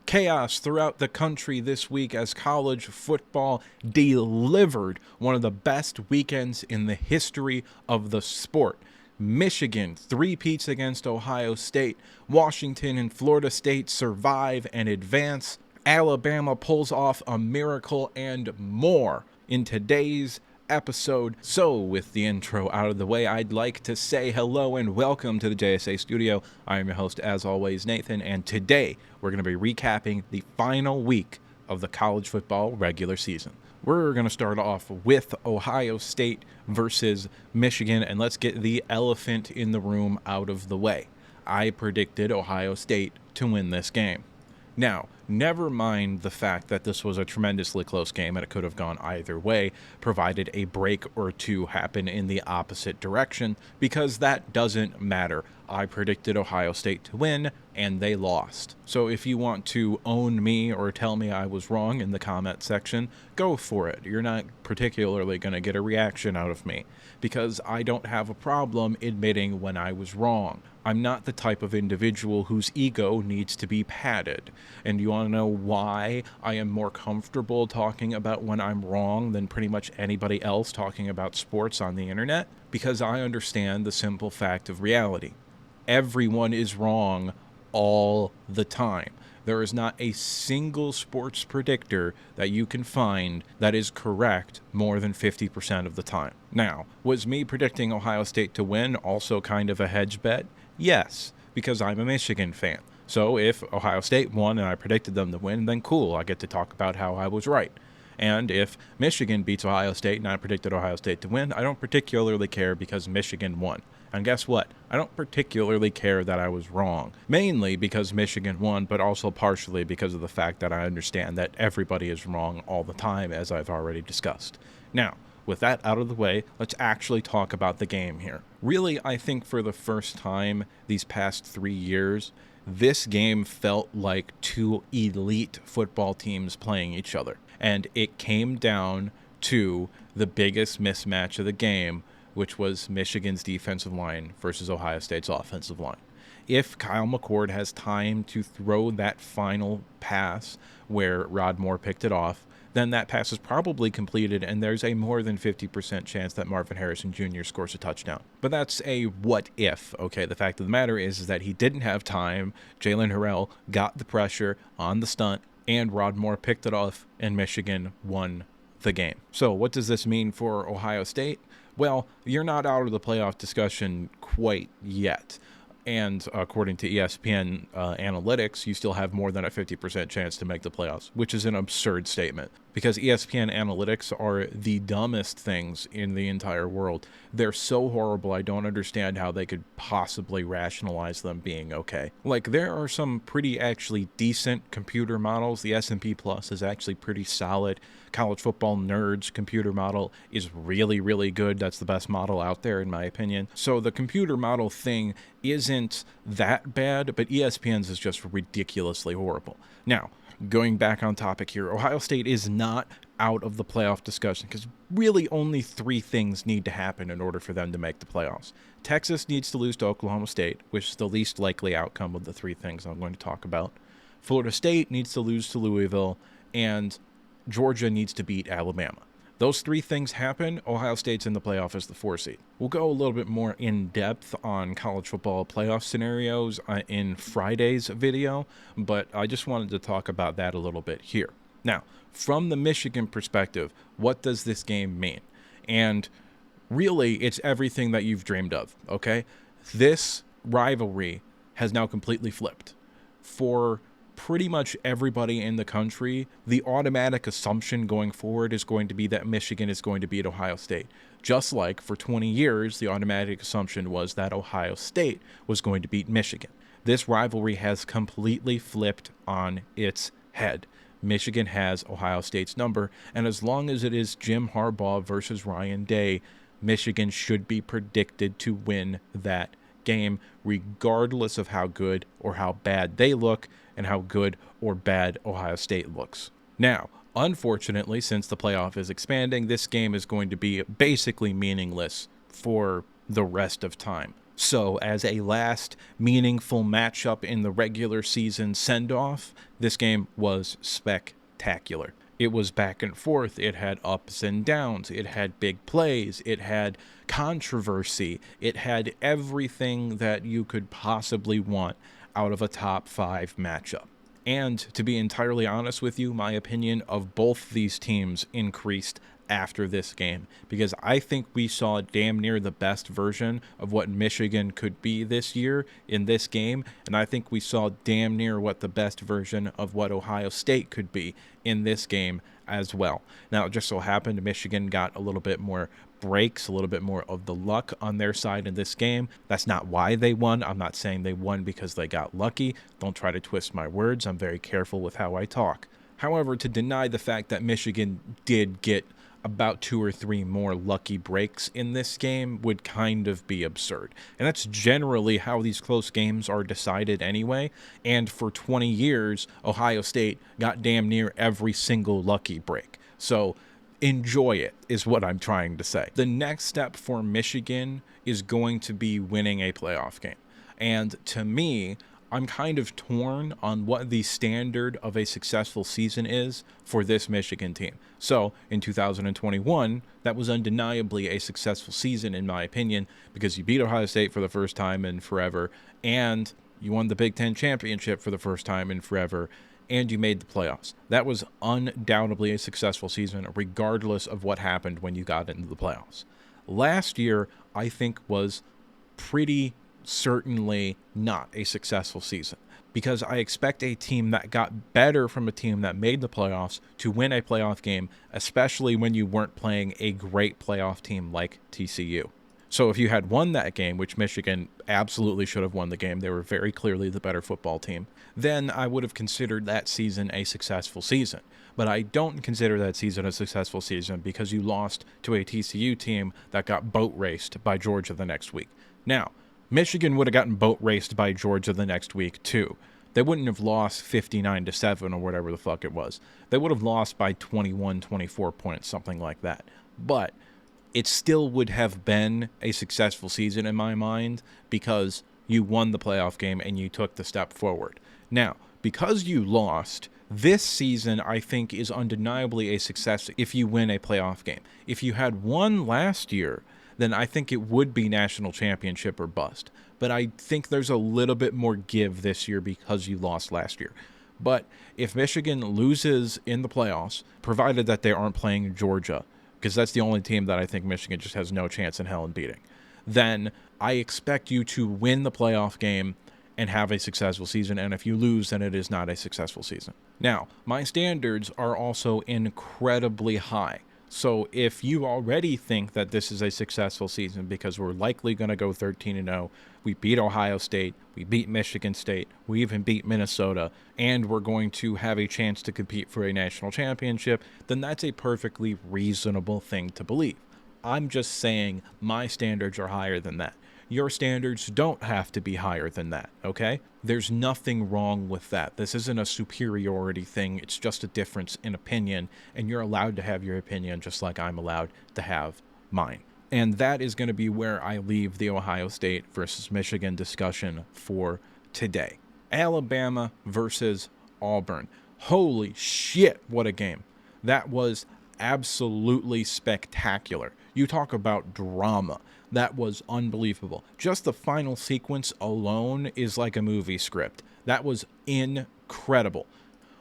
Chaos throughout the country this week as college football delivered one of the best weekends in the history of the sport. Michigan three-peats against Ohio State. Washington and Florida State survive and advance. Alabama pulls off a miracle and more in today's episode. So with the intro out of the way, I'd like to say hello and welcome to the JSA studio. I am your host, as always, Nathan, and today we're going to be recapping the final week of the college football regular season. We're going to start off with Ohio State versus Michigan, and let's get the elephant in the room out of the way. I predicted Ohio State to win this game. Now, never mind the fact that this was a tremendously close game and it could have gone either way, provided a break or two happen in the opposite direction, because that doesn't matter. I predicted Ohio State to win, and they lost. So if you want to own me or tell me I was wrong in the comment section, go for it. You're not particularly going to get a reaction out of me, because I don't have a problem admitting when I was wrong. I'm not the type of individual whose ego needs to be padded. And you want to know why I am more comfortable talking about when I'm wrong than pretty much anybody else talking about sports on the internet? Because I understand the simple fact of reality. Everyone is wrong all the time. There is not a single sports predictor that you can find that is correct more than 50% of the time. Now, was me predicting Ohio State to win also kind of a hedge bet? Yes, because I'm a Michigan fan. So if Ohio State won and I predicted them to win, then cool, I get to talk about how I was right. And if Michigan beats Ohio State and I predicted Ohio State to win, I don't particularly care because Michigan won. And guess what? I don't particularly care that I was wrong. Mainly because Michigan won, but also partially because of the fact that I understand that everybody is wrong all the time, as I've already discussed. Now, with that out of the way, let's actually talk about the game here. Really, I think for the first time these past 3 years, this game felt like two elite football teams playing each other. And it came down to the biggest mismatch of the game, which was Michigan's defensive line versus Ohio State's offensive line. If Kyle McCord has time to throw that final pass where Rod Moore picked it off, then that pass is probably completed, and there's a more than 50% chance that Marvin Harrison Jr. scores a touchdown. But that's a what if, okay? The fact of the matter is that he didn't have time. Jalen Harrell got the pressure on the stunt, and Rod Moore picked it off, and Michigan won the game. So what does this mean for Ohio State? Well, you're not out of the playoff discussion quite yet. And according to ESPN analytics, you still have more than a 50% chance to make the playoffs, which is an absurd statement because ESPN analytics are the dumbest things in the entire world. They're so horrible, I don't understand how they could possibly rationalize them being okay. Like, there are some pretty actually decent computer models. The S&P Plus is actually pretty solid. College Football Nerds computer model is really, really good. That's the best model out there, in my opinion. So the computer model thing isn't that bad, but ESPN's is just ridiculously horrible. Now, going back on topic here, Ohio State is not out of the playoff discussion because really only three things need to happen in order for them to make the playoffs. Texas needs to lose to Oklahoma State, which is the least likely outcome of the three things I'm going to talk about. Florida State needs to lose to Louisville, and Georgia needs to beat Alabama. Those three things happen, Ohio State's in the playoff as the 4 seed. We'll go a little bit more in depth on college football playoff scenarios in Friday's video, but I just wanted to talk about that a little bit here. Now, from the Michigan perspective, what does this game mean? And really, it's everything that you've dreamed of, okay? This rivalry has now completely flipped. For pretty much everybody in the country, the automatic assumption going forward is going to be that Michigan is going to beat Ohio State. Just like for 20 years, the automatic assumption was that Ohio State was going to beat Michigan. This rivalry has completely flipped on its head. Michigan has Ohio State's number, and as long as it is Jim Harbaugh versus Ryan Day, Michigan should be predicted to win that game, regardless of how good or how bad they look and how good or bad Ohio State looks. Now, unfortunately, since the playoff is expanding, this game is going to be basically meaningless for the rest of time. So, as a last meaningful matchup in the regular season send-off, this game was spectacular. It was back and forth. It had ups and downs. It had big plays. It had controversy. It had everything that you could possibly want out of a top 5 matchup. And to be entirely honest with you, my opinion of both these teams increased after this game, because I think we saw damn near the best version of what Michigan could be this year in this game, and I think we saw damn near what the best version of what Ohio State could be in this game as well. Now, it just so happened Michigan got a little bit more breaks, a little bit more of the luck on their side in this game. That's not why they won. I'm not saying they won because they got lucky. Don't try to twist my words. I'm very careful with how I talk. However, to deny the fact that Michigan did get about 2 or 3 more lucky breaks in this game would kind of be absurd. And that's generally how these close games are decided anyway. And for 20 years, Ohio State got damn near every single lucky break. So enjoy it is what I'm trying to say. The next step for Michigan is going to be winning a playoff game. And to me, I'm kind of torn on what the standard of a successful season is for this Michigan team. So in 2021, that was undeniably a successful season in my opinion, because you beat Ohio State for the first time in forever, and you won the Big Ten championship for the first time in forever, and you made the playoffs. That was undoubtedly a successful season, regardless of what happened when you got into the playoffs. Last year, I think, was pretty certainly not a successful season, because I expect a team that got better from a team that made the playoffs to win a playoff game, especially when you weren't playing a great playoff team like TCU. So if you had won that game, which Michigan absolutely should have won the game, they were very clearly the better football team, then I would have considered that season a successful season. But I don't consider that season a successful season because you lost to a TCU team that got boat raced by Georgia the next week. Now, Michigan would have gotten boat raced by Georgia the next week too. They wouldn't have lost 59-7 or whatever the fuck it was. They would have lost by 21, 24 points, something like that. But it still would have been a successful season in my mind because you won the playoff game and you took the step forward. Now, because you lost, this season I think is undeniably a success if you win a playoff game. If you had won last year, then I think it would be national championship or bust. But I think there's a little bit more give this year because you lost last year. But if Michigan loses in the playoffs, provided that they aren't playing Georgia, because that's the only team that I think Michigan just has no chance in hell in beating, then I expect you to win the playoff game and have a successful season. And if you lose, then it is not a successful season. Now, my standards are also incredibly high. So if you already think that this is a successful season because we're likely going to go 13-0, we beat Ohio State, we beat Michigan State, we even beat Minnesota, and we're going to have a chance to compete for a national championship, then that's a perfectly reasonable thing to believe. I'm just saying my standards are higher than that. Your standards don't have to be higher than that, okay? There's nothing wrong with that. This isn't a superiority thing. It's just a difference in opinion, and you're allowed to have your opinion just like I'm allowed to have mine. And that is going to be where I leave the Ohio State versus Michigan discussion for today. Alabama versus Auburn. Holy shit, what a game. That was absolutely spectacular. You talk about drama. That was unbelievable. Just the final sequence alone is like a movie script. That was incredible.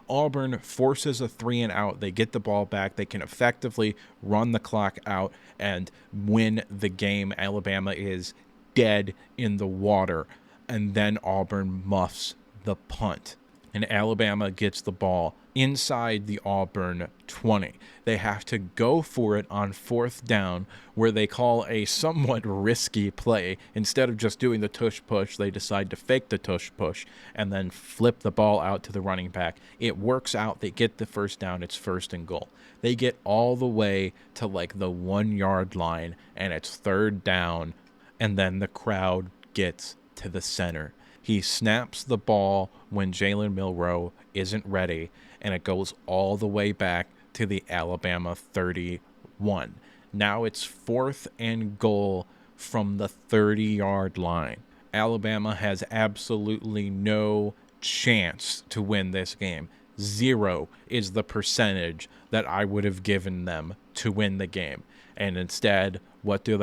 Auburn forces a 3-and-out. They get the ball back. They can effectively run the clock out and win the game. Alabama is dead in the water. And then Auburn muffs the punt. And Alabama gets the ball inside the Auburn 20. They have to go for it on 4th down, where they call a somewhat risky play. Instead of just doing the tush push, they decide to fake the tush push and then flip the ball out to the running back. It works out. They get the first down. It's 1st and goal. They get all the way to like the 1-yard line, and it's 3rd down, and then the crowd gets to the center. He snaps the ball when Jalen Milroe isn't ready, and it goes all the way back to the Alabama 31. Now it's 4th and goal from the 30-yard line. Alabama has absolutely no chance to win this game. 0 is the percentage that I would have given them to win the game. And instead, what do?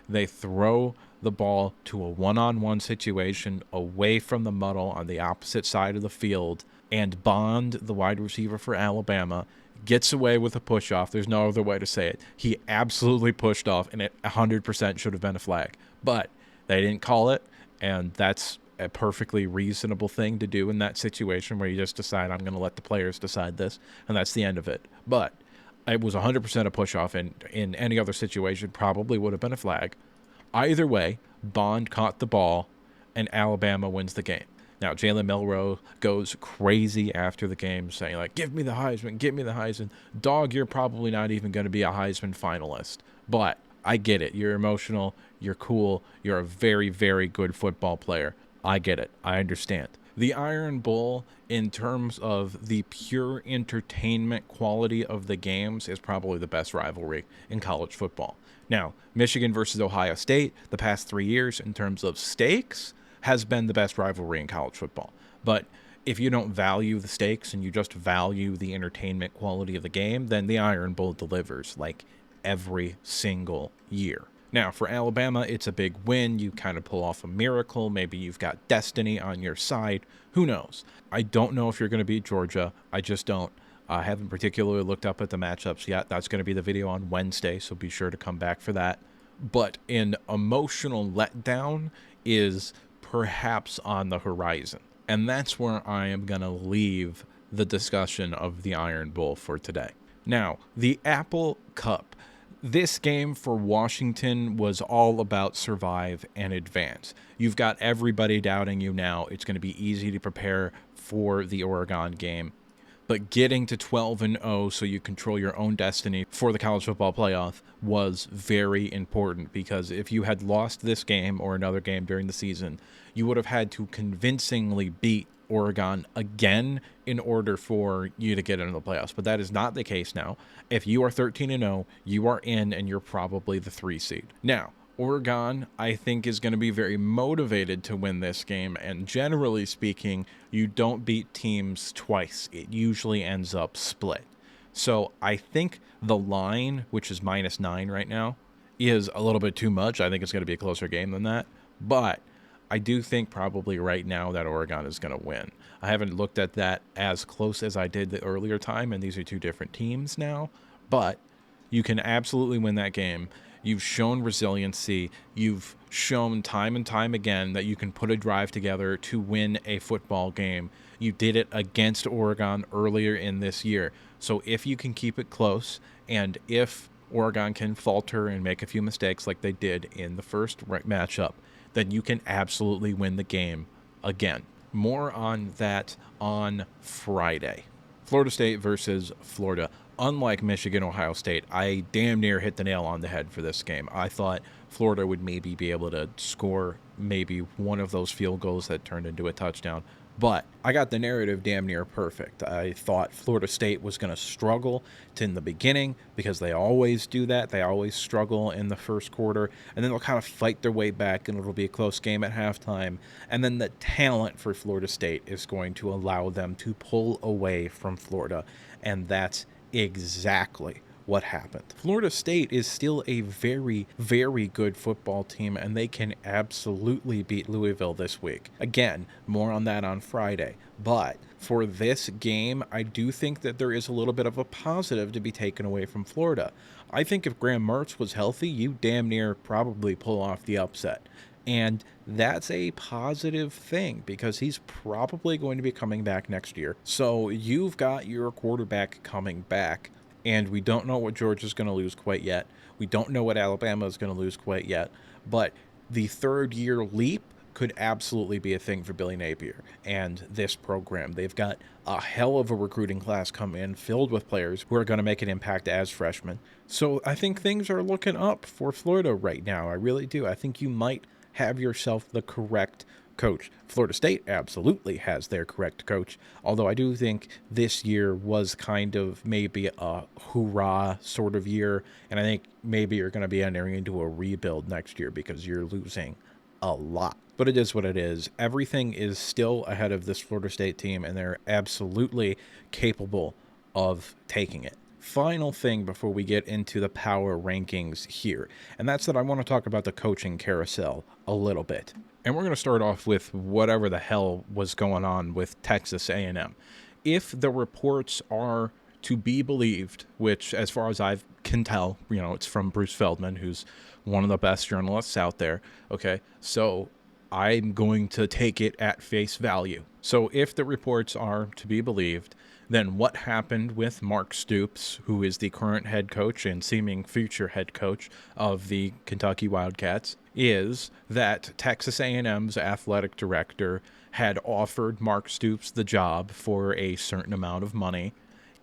They throw the ball to a one-on-one situation away from the muddle on the opposite side of the field, and Bond, the wide receiver for Alabama, gets away with a push-off. There's no other way to say it. He absolutely pushed off, and it 100% should have been a flag. But they didn't call it, and that's a perfectly reasonable thing to do in that situation where you just decide, I'm going to let the players decide this, and that's the end of it. But it was 100% a push-off, and in any other situation probably would have been a flag. Either way, Bond caught the ball, and Alabama wins the game. Now, Jalen Milroe goes crazy after the game saying, like, give me the Heisman, give me the Heisman. Dog, you're probably not even going to be a Heisman finalist. But I get it. You're emotional. You're cool. You're a very, very good football player. I get it. I understand. The Iron Bowl, in terms of the pure entertainment quality of the games, is probably the best rivalry in college football. Now, Michigan versus Ohio State, the past 3 years, in terms of stakes, has been the best rivalry in college football. But if you don't value the stakes and you just value the entertainment quality of the game, then the Iron Bowl delivers, like, every single year. Now, for Alabama, it's a big win. You kind of pull off a miracle. Maybe you've got destiny on your side. Who knows? I don't know if you're going to beat Georgia. I just don't. I haven't particularly looked up at the matchups yet. That's going to be the video on Wednesday, so be sure to come back for that. But an emotional letdown is perhaps on the horizon. And that's where I am going to leave the discussion of the Iron Bowl for today. Now, the Apple Cup. This game for Washington was all about survive and advance. You've got everybody doubting you now. It's going to be easy to prepare for the Oregon game. But getting to 12-0 so you control your own destiny for the college football playoff was very important, because if you had lost this game or another game during the season, you would have had to convincingly beat Oregon again in order for you to get into the playoffs. But that is not the case now. If you are 13-0, you are in, and you're probably the 3 seed. Now, Oregon, I think, is going to be very motivated to win this game, and generally speaking, you don't beat teams twice. It usually ends up split. So I think the line, which is -9 right now, is a little bit too much. I think it's going to be a closer game than that. But I do think probably right now that Oregon is going to win. I haven't looked at that as close as I did the earlier time, and these are two different teams now. But you can absolutely win that game. You've shown resiliency. You've shown time and time again that you can put a drive together to win a football game. You did it against Oregon earlier in this year. So if you can keep it close, and if Oregon can falter and make a few mistakes like they did in the first matchup, then you can absolutely win the game again. More on that on Friday. Florida State versus Florida. Unlike Michigan, Ohio State, I damn near hit the nail on the head for this game. I thought Florida would maybe be able to score maybe one of those field goals that turned into a touchdown. But I got the narrative damn near perfect. I thought Florida State was going to struggle in the beginning, because they always do that. They always struggle in the first quarter, and then they'll kind of fight their way back, and it'll be a close game at halftime. And then the talent for Florida State is going to allow them to pull away from Florida, and that's exactly what happened. Florida State is still a very, very good football team, and they can absolutely beat Louisville this week. Again, more on that on Friday. But for this game, I do think that there is a little bit of a positive to be taken away from Florida. I think if Graham Mertz was healthy, you damn near probably pull off the upset. And that's a positive thing, because he's probably going to be coming back next year. So you've got your quarterback coming back. And we don't know what Georgia's going to lose quite yet. We don't know what Alabama is going to lose quite yet. But the third-year leap could absolutely be a thing for Billy Napier and this program. They've got a hell of a recruiting class come in, filled with players who are going to make an impact as freshmen. So I think things are looking up for Florida right now. I really do. I think you might have yourself the correct coach. Florida State absolutely has their correct coach, although I do think this year was kind of maybe a hoorah sort of year, and I think maybe you're going to be entering into a rebuild next year because you're losing a lot. But it is what it is. Everything is still ahead of this Florida State team, and they're absolutely capable of taking it. Final thing before we get into the power rankings here, and that's that I want to talk about the coaching carousel a little bit. And we're going to start off with whatever the hell was going on with Texas A&M. If the reports are to be believed, which as far as I can tell, it's from Bruce Feldman, who's one of the best journalists out there. Okay, so I'm going to take it at face value. So if the reports are to be believed, then what happened with Mark Stoops, who is the current head coach and seeming future head coach of the Kentucky Wildcats, is that Texas A&M's athletic director had offered Mark Stoops the job for a certain amount of money,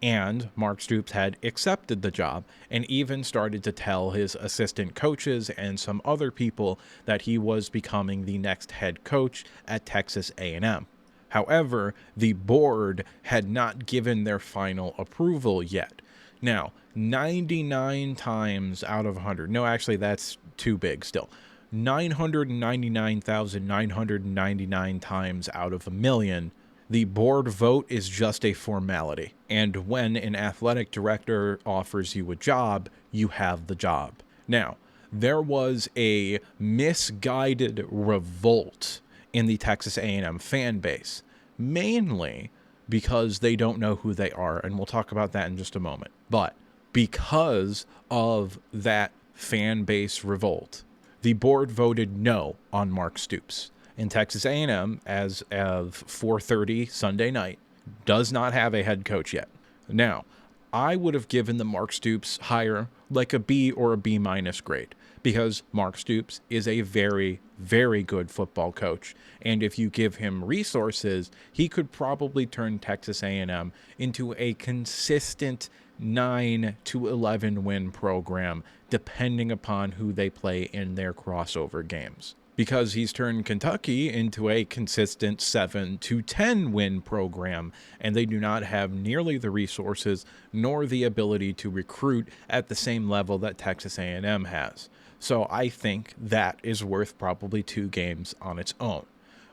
and Mark Stoops had accepted the job and even started to tell his assistant coaches and some other people that he was becoming the next head coach at Texas A&M. However, the board had not given their final approval yet. Now, 99 times out of 100, no, actually, that's too big still. 999,999 times out of 1,000,000, the board vote is just a formality. And when an athletic director offers you a job, you have the job. Now, there was a misguided revolt in the Texas A&M fan base, mainly because they don't know who they are, and we'll talk about that in just a moment. But because of that fan base revolt, the board voted no on Mark Stoops. And Texas A&M, as of 4:30 Sunday night, does not have a head coach yet. Now, I would have given the Mark Stoops hire like a B or a B- grade, because Mark Stoops is a very, very good football coach. And if you give him resources, he could probably turn Texas A&M into a consistent 9 to 11 win program, depending upon who they play in their crossover games. Because he's turned Kentucky into a consistent 7 to 10 win program, and they do not have nearly the resources nor the ability to recruit at the same level that Texas A&M has. So I think that is worth probably 2 games on its own.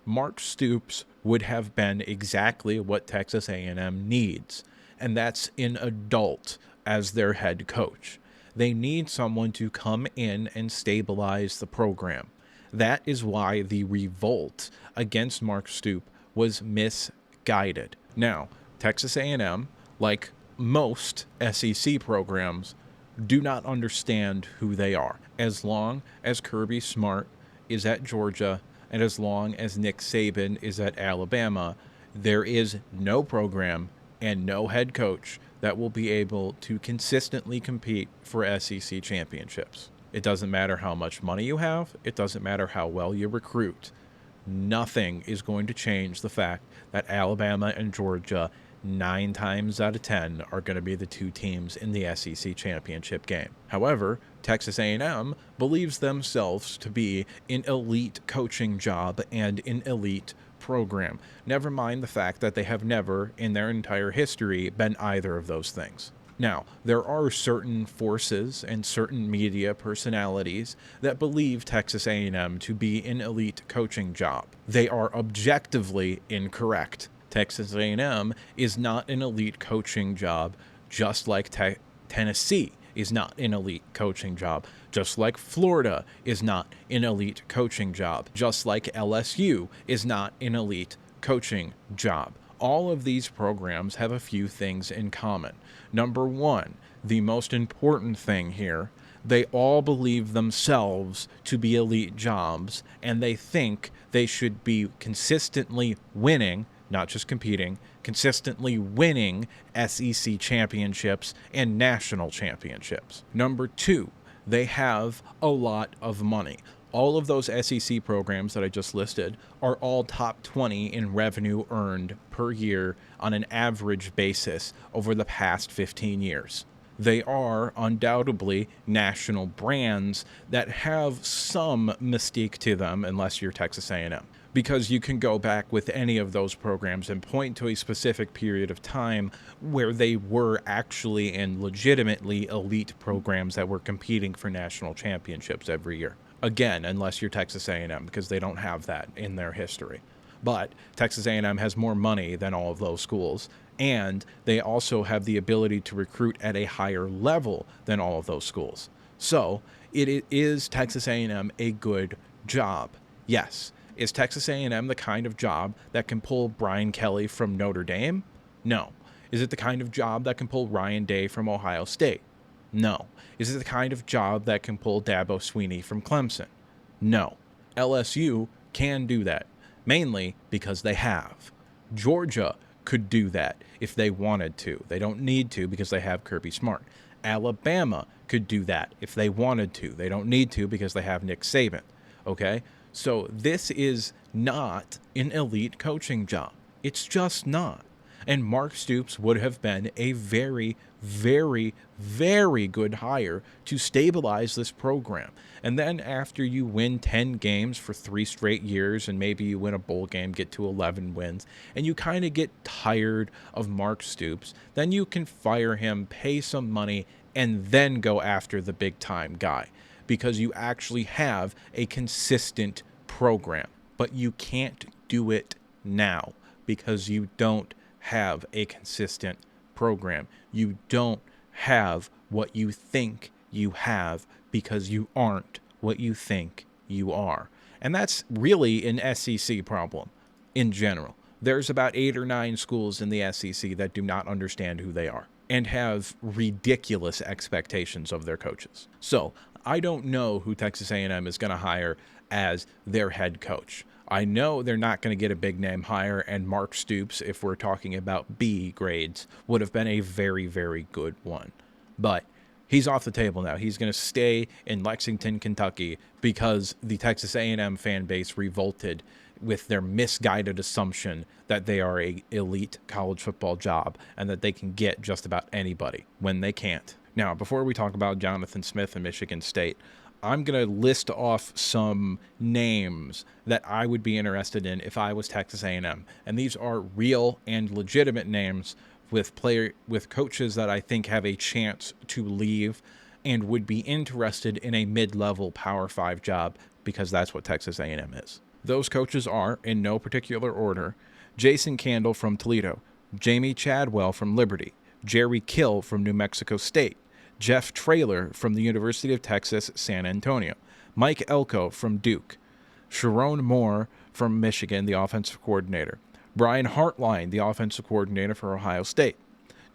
Mark Stoops would have been exactly what Texas A&M needs, and that's an adult as their head coach. They need someone to come in and stabilize the program. That is why the revolt against Mark Stoops was misguided. Now, Texas A&M, like most SEC programs, do not understand who they are. As long as Kirby Smart is at Georgia, and as long as Nick Saban is at Alabama, there is no program and no head coach that will be able to consistently compete for SEC championships. It doesn't matter how much money you have. It doesn't matter how well you recruit. Nothing is going to change the fact that Alabama and Georgia, 9 times out of 10, are going to be the 2 teams in the SEC championship game. However, Texas A&M believes themselves to be an elite coaching job and an elite program. Never mind the fact that they have never, in their entire history, been either of those things. Now, there are certain forces and certain media personalities that believe Texas A&M to be an elite coaching job. They are objectively incorrect. Texas A&M is not an elite coaching job, just like Tennessee is not an elite coaching job, just like Florida is not an elite coaching job, just like LSU is not an elite coaching job. All of these programs have a few things in common. Number one, the most important thing here, they all believe themselves to be elite jobs, and they think they should be consistently winning, not just competing, consistently winning SEC championships and national championships. Number two, they have a lot of money. All of those SEC programs that I just listed are all top 20 in revenue earned per year on an average basis over the past 15 years. They are undoubtedly national brands that have some mystique to them, unless you're Texas A&M. because you can go back with any of those programs and point to a specific period of time where they were actually and legitimately elite programs that were competing for national championships every year. Again, unless you're Texas A&M, because they don't have that in their history. But Texas A&M has more money than all of those schools, and they also have the ability to recruit at a higher level than all of those schools. So it is Texas A&M a good job? Yes. Is Texas A&M the kind of job that can pull Brian Kelly from Notre Dame? No. Is it the kind of job that can pull Ryan Day from Ohio State? No. Is it the kind of job that can pull Dabo Swinney from Clemson? No. LSU can do that, mainly because they have. Georgia could do that if they wanted to. They don't need to because they have Kirby Smart. Alabama could do that if they wanted to. They don't need to because they have Nick Saban. Okay? So this is not an elite coaching job. It's just not. And Mark Stoops would have been a very, very, very good hire to stabilize this program. And then after you win 10 games for 3 straight years, and maybe you win a bowl game, get to 11 wins, and you kind of get tired of Mark Stoops, then you can fire him, pay some money, and then go after the big time guy, because you actually have a consistent program. But you can't do it now because you don't have a consistent program. You don't have what you think you have because you aren't what you think you are. And that's really an SEC problem in general. There's about 8 or 9 schools in the SEC that do not understand who they are and have ridiculous expectations of their coaches. So I don't know who Texas A&M is going to hire as their head coach. I know they're not going to get a big name hire, and Mark Stoops, if we're talking about B grades, would have been a very, very good one. But he's off the table now. He's going to stay in Lexington, Kentucky, because the Texas A&M fan base revolted with their misguided assumption that they are an elite college football job and that they can get just about anybody when they can't. Now, before we talk about Jonathan Smith and Michigan State, I'm going to list off some names that I would be interested in if I was Texas A&M. And these are real and legitimate names with coaches that I think have a chance to leave and would be interested in a mid-level Power 5 job, because that's what Texas A&M is. Those coaches are, in no particular order, Jason Candle from Toledo, Jamie Chadwell from Liberty, Jerry Kill from New Mexico State, Jeff Traylor from the University of Texas, San Antonio, Mike Elko from Duke, Sharon Moore from Michigan, the offensive coordinator, Brian Hartline, the offensive coordinator for Ohio State,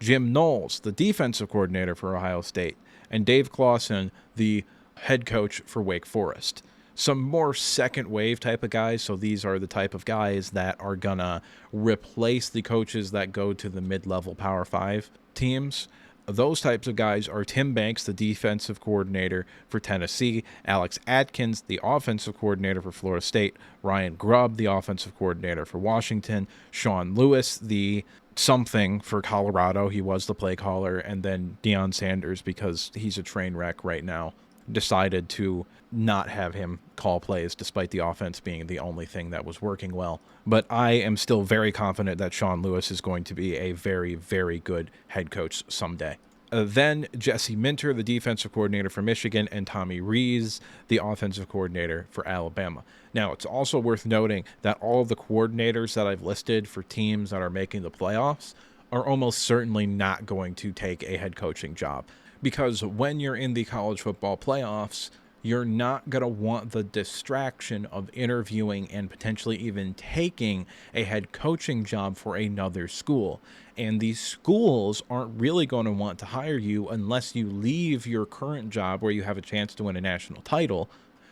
Jim Knowles, the defensive coordinator for Ohio State, and Dave Clawson, the head coach for Wake Forest. Some more second wave type of guys, so these are the type of guys that are going to replace the coaches that go to the mid-level Power 5 teams. Those types of guys are Tim Banks, the defensive coordinator for Tennessee, Alex Atkins, the offensive coordinator for Florida State, Ryan Grubb, the offensive coordinator for Washington, Sean Lewis, the something for Colorado. He was the play caller, and then Deion Sanders, because he's a train wreck right now, decided to not have him call plays despite the offense being the only thing that was working well. But I am still very confident that Sean Lewis is going to be a very, very good head coach someday. Then Jesse Minter, the defensive coordinator for Michigan, and Tommy Rees, the offensive coordinator for Alabama. Now, it's also worth noting that all of the coordinators that I've listed for teams that are making the playoffs are almost certainly not going to take a head coaching job, because when you're in the college football playoffs, you're not going to want the distraction of interviewing and potentially even taking a head coaching job for another school. And these schools aren't really going to want to hire you unless you leave your current job where you have a chance to win a national title,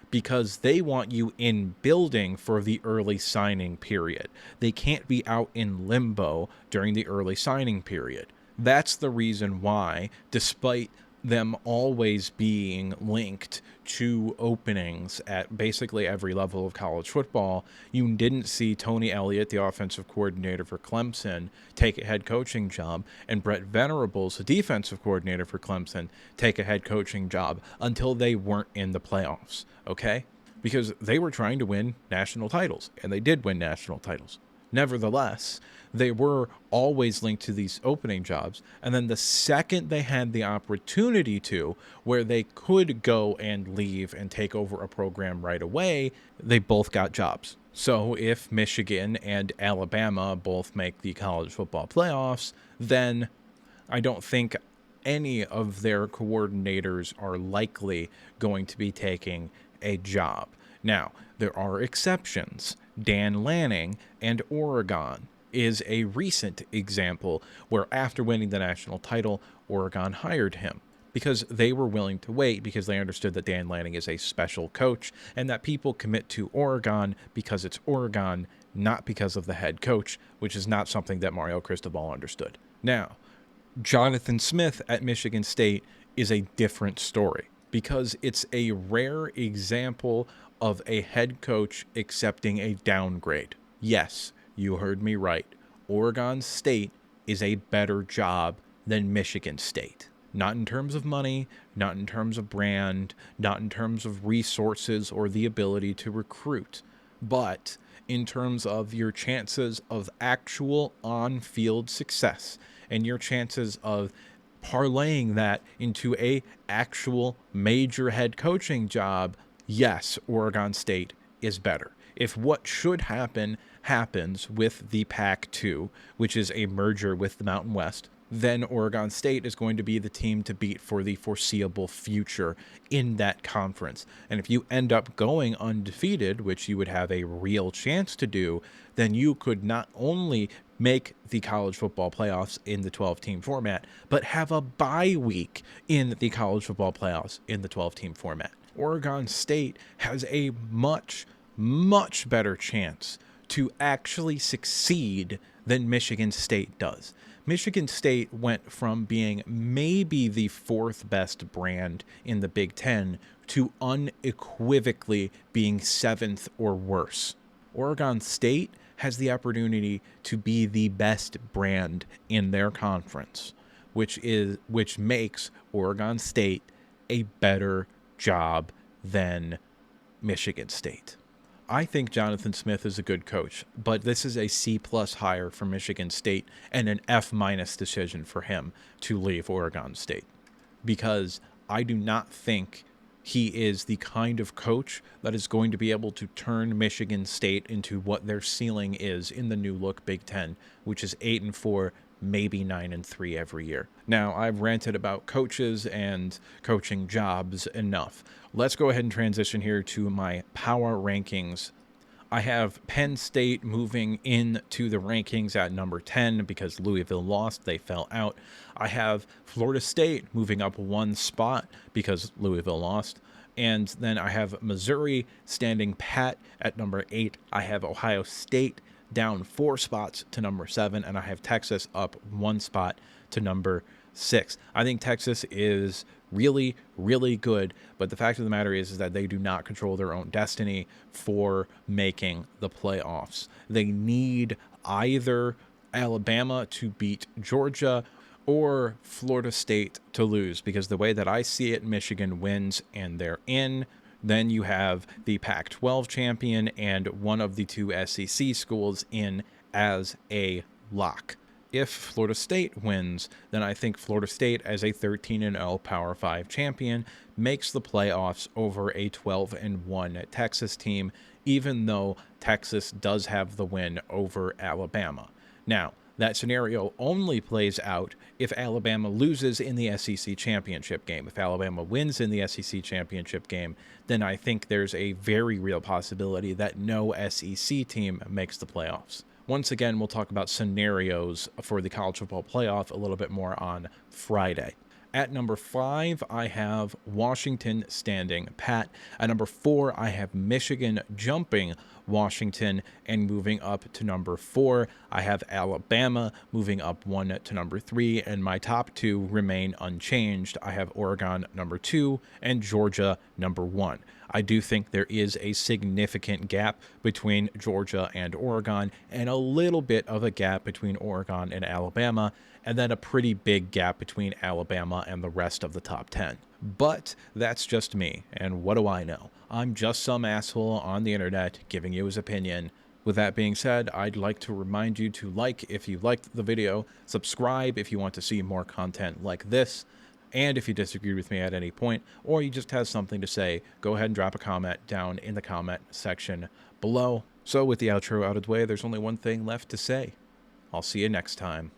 because they want you in building for the early signing period. They can't be out in limbo during the early signing period. That's the reason why, despite them always being linked to openings at basically every level of college football, you didn't see Tony Elliott, the offensive coordinator for Clemson, take a head coaching job, and Brett Venables, the defensive coordinator for Clemson, take a head coaching job until they weren't in the playoffs, okay? because they were trying to win national titles, and they did win national titles. Nevertheless, they were always linked to these opening jobs, and then the second they had the opportunity to, where they could go and leave and take over a program right away, they both got jobs. So if Michigan and Alabama both make the college football playoffs, then I don't think any of their coordinators are likely going to be taking a job. Now, there are exceptions. Dan Lanning and Oregon is a recent example where after winning the national title, Oregon hired him because they were willing to wait because they understood that Dan Lanning is a special coach and that people commit to Oregon because it's Oregon, not because of the head coach, which is not something that Mario Cristobal understood. Now, Jonathan Smith at Michigan State is a different story because it's a rare example of a head coach accepting a downgrade. Yes, you heard me right. Oregon State is a better job than Michigan State. Not in terms of money, not in terms of brand, not in terms of resources or the ability to recruit, but in terms of your chances of actual on-field success and your chances of parlaying that into a actual major head coaching job. Yes, Oregon State is better. If what should happen happens with the Pac-2, which is a merger with the Mountain West, then Oregon State is going to be the team to beat for the foreseeable future in that conference. And if you end up going undefeated, which you would have a real chance to do, then you could not only make the college football playoffs in the 12-team format, but have a bye week in the college football playoffs in the 12-team format. Oregon State has a much, much better chance to actually succeed than Michigan State does. Michigan State went from being maybe the fourth best brand in the Big Ten to unequivocally being seventh or worse. Oregon State has the opportunity to be the best brand in their conference, which makes Oregon State a better job than Michigan State. I think Jonathan Smith is a good coach, but this is a C+ hire for Michigan State and an F- decision for him to leave Oregon State, because I do not think he is the kind of coach that is going to be able to turn Michigan State into what their ceiling is in the new look Big Ten, which is 8-4, maybe 9-3 every year. Now, I've ranted about coaches and coaching jobs enough. Let's go ahead and transition here to my power rankings. I have Penn State moving into the rankings at number 10 because Louisville lost. They fell out. I have Florida State moving up one spot because Louisville lost. And then I have Missouri standing pat at number 8. I have Ohio State down 4 spots to number 7. And I have Texas up 1 spot to number 6. I think Texas is really, really good, but the fact of the matter is that they do not control their own destiny for making the playoffs. They need either Alabama to beat Georgia or Florida State to lose, because the way that I see it, Michigan wins and they're in. Then you have the Pac-12 champion and one of the 2 SEC schools in as a lock. If Florida State wins, then I think Florida State, as a 13-0 Power 5 champion, makes the playoffs over a 12-1 Texas team, even though Texas does have the win over Alabama. Now, that scenario only plays out if Alabama loses in the SEC championship game. If Alabama wins in the SEC championship game, then I think there's a very real possibility that no SEC team makes the playoffs. Once again, we'll talk about scenarios for the college football playoff a little bit more on Friday. At number 5, I have Washington standing pat. At number 4, I have Michigan jumping Washington and moving up to number 4. I have Alabama moving up 1 to number 3, and my top 2 remain unchanged. I have Oregon number 2 and Georgia number 1. I do think there is a significant gap between Georgia and Oregon, and a little bit of a gap between Oregon and Alabama, and then a pretty big gap between Alabama and the rest of the top 10. But that's just me, and what do I know? I'm just some asshole on the internet giving you his opinion. With that being said, I'd like to remind you to like if you liked the video, subscribe if you want to see more content like this, and if you disagree with me at any point, or you just have something to say, go ahead and drop a comment down in the comment section below. So with the outro out of the way, there's only one thing left to say. I'll see you next time.